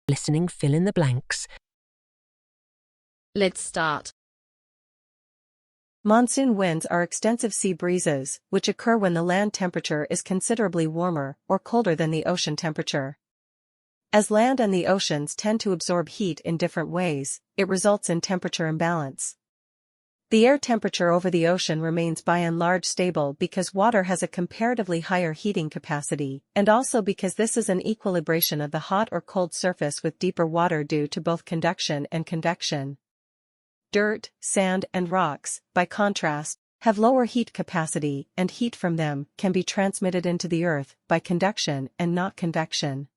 Listening, fill in the blanks. Let's start. Monsoon winds are extensive sea breezes, which occur when the land temperature is considerably warmer or colder than the ocean temperature. As land and the oceans tend to absorb heat in different ways, it results in temperature imbalance. The air temperature over the ocean remains by and large stable because water has a comparatively higher heating capacity, and also because this is an equilibration of the hot or cold surface with deeper water due to both conduction and convection. Dirt, sand, and rocks, by contrast, have lower heat capacity, and heat from them can be transmitted into the earth by conduction and not convection.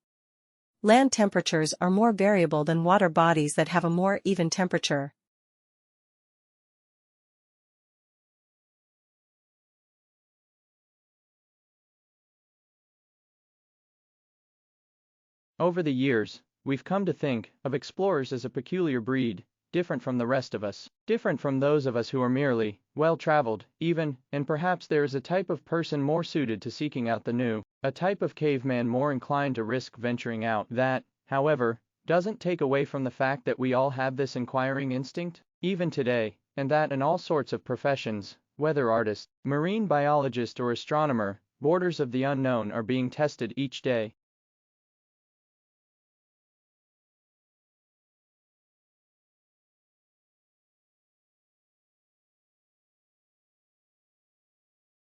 Land temperatures are more variable than water bodies that have a more even temperature. Over the years, we've come to think of explorers as a peculiar breed, different from the rest of us, different from those of us who are merely well-traveled, even, and perhaps there is a type of person more suited to seeking out the new, a type of caveman more inclined to risk venturing out. That, however, doesn't take away from the fact that we all have this inquiring instinct, even today, and that in all sorts of professions, whether artist, marine biologist or astronomer, borders of the unknown are being tested each day.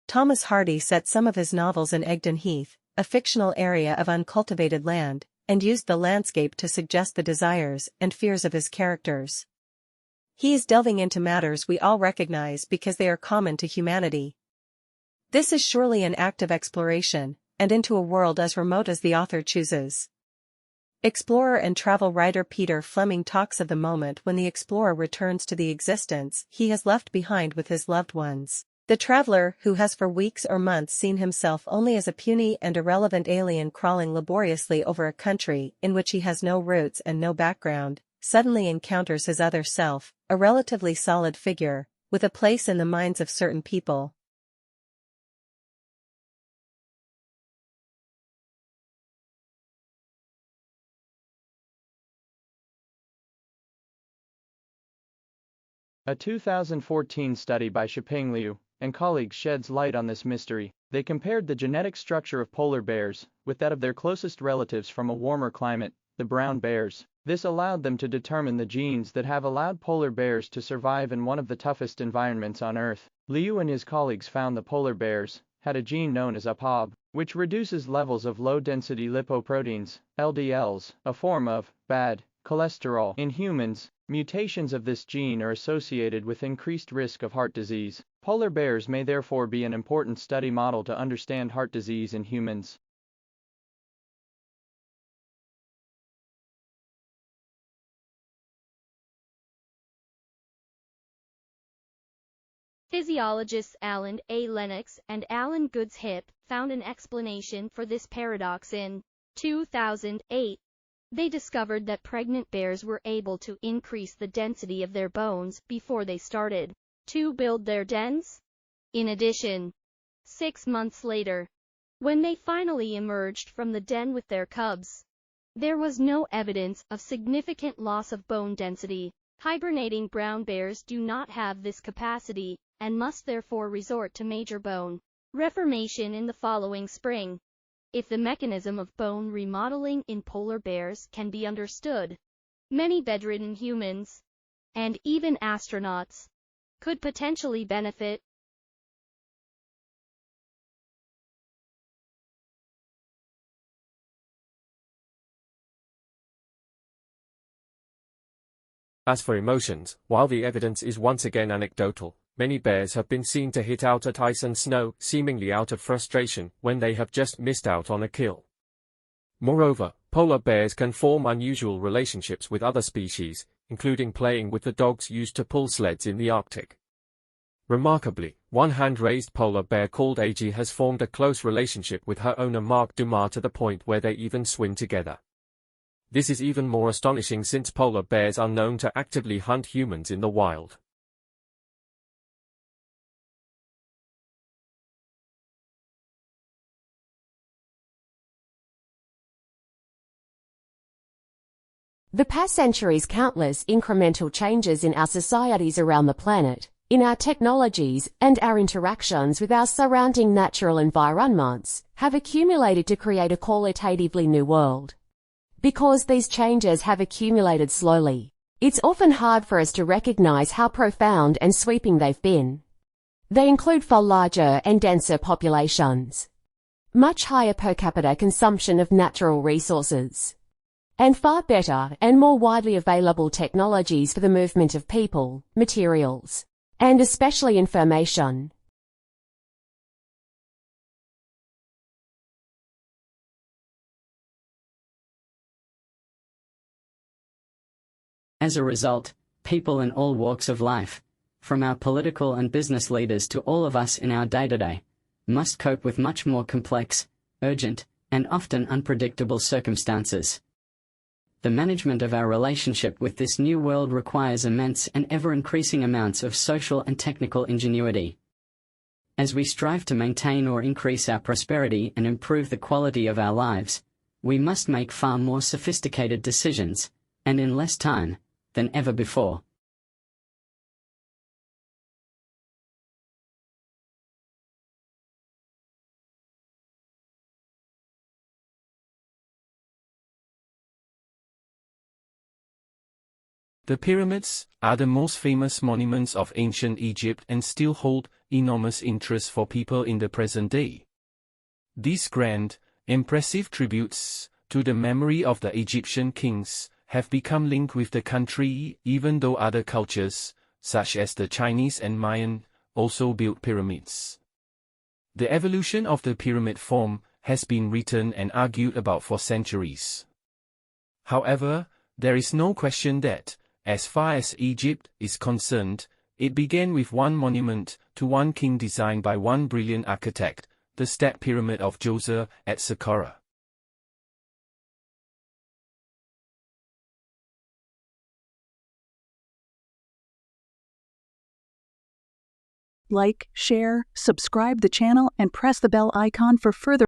Thomas Hardy set some of his novels in Egdon Heath, a fictional area of uncultivated land, and used the landscape to suggest the desires and fears of his characters. He is delving into matters we all recognize because they are common to humanity. This is surely an act of exploration, and into a world as remote as the author chooses. Explorer and travel writer Peter Fleming talks of the moment when the explorer returns to the existence he has left behind with his loved ones. The traveler, who has for weeks or months seen himself only as a puny and irrelevant alien crawling laboriously over a country in which he has no roots and no background, suddenly encounters his other self, a relatively solid figure, with a place in the minds of certain people. A 2014 study by Shiping Liu and colleagues sheds light on this mystery. They compared the genetic structure of polar bears with that of their closest relatives from a warmer climate, the brown bears. This allowed them to determine the genes that have allowed polar bears to survive in one of the toughest environments on Earth. Liu and his colleagues found the polar bears had a gene known as APOB, which reduces levels of low-density lipoproteins, LDLs, a form of bad cholesterol in humans. Mutations of this gene are associated with increased risk of heart disease. Polar bears may therefore be an important study model to understand heart disease in humans. Physiologists Alan A. Lennox and Alan Goods-Hip found an explanation for this paradox in 2008. They discovered that pregnant bears were able to increase the density of their bones before they started to build their dens. In addition, 6 months later, when they finally emerged from the den with their cubs, there was no evidence of significant loss of bone density. Hibernating brown bears do not have this capacity, and must therefore resort to major bone reformation in the following spring. If the mechanism of bone remodeling in polar bears can be understood, many bedridden humans, and even astronauts, could potentially benefit. As for emotions, while the evidence is once again anecdotal, many bears have been seen to hit out at ice and snow, seemingly out of frustration, when they have just missed out on a kill. Moreover, polar bears can form unusual relationships with other species, including playing with the dogs used to pull sleds in the Arctic. Remarkably, one hand-raised polar bear called AG has formed a close relationship with her owner Marc Dumas to the point where they even swim together. This is even more astonishing since polar bears are known to actively hunt humans in the wild. The past century's countless incremental changes in our societies around the planet, in our technologies and our interactions with our surrounding natural environments, have accumulated to create a qualitatively new world. Because these changes have accumulated slowly, it's often hard for us to recognize how profound and sweeping they've been. They include far larger and denser populations, much higher per capita consumption of natural resources, and far better and more widely available technologies for the movement of people, materials, and especially information. As a result, people in all walks of life, from our political and business leaders to all of us in our day-to-day, must cope with much more complex, urgent, and often unpredictable circumstances. The management of our relationship with this new world requires immense and ever-increasing amounts of social and technical ingenuity. As we strive to maintain or increase our prosperity and improve the quality of our lives, we must make far more sophisticated decisions, and in less time, than ever before. The pyramids are the most famous monuments of ancient Egypt and still hold enormous interest for people in the present day. These grand, impressive tributes to the memory of the Egyptian kings have become linked with the country even though other cultures, such as the Chinese and Mayan, also built pyramids. The evolution of the pyramid form has been written and argued about for centuries. However, there is no question that, as far as Egypt is concerned, it began with one monument to one king designed by one brilliant architect, the Step Pyramid of Djoser at Saqqara. Like, share, subscribe the channel, and press the bell icon for further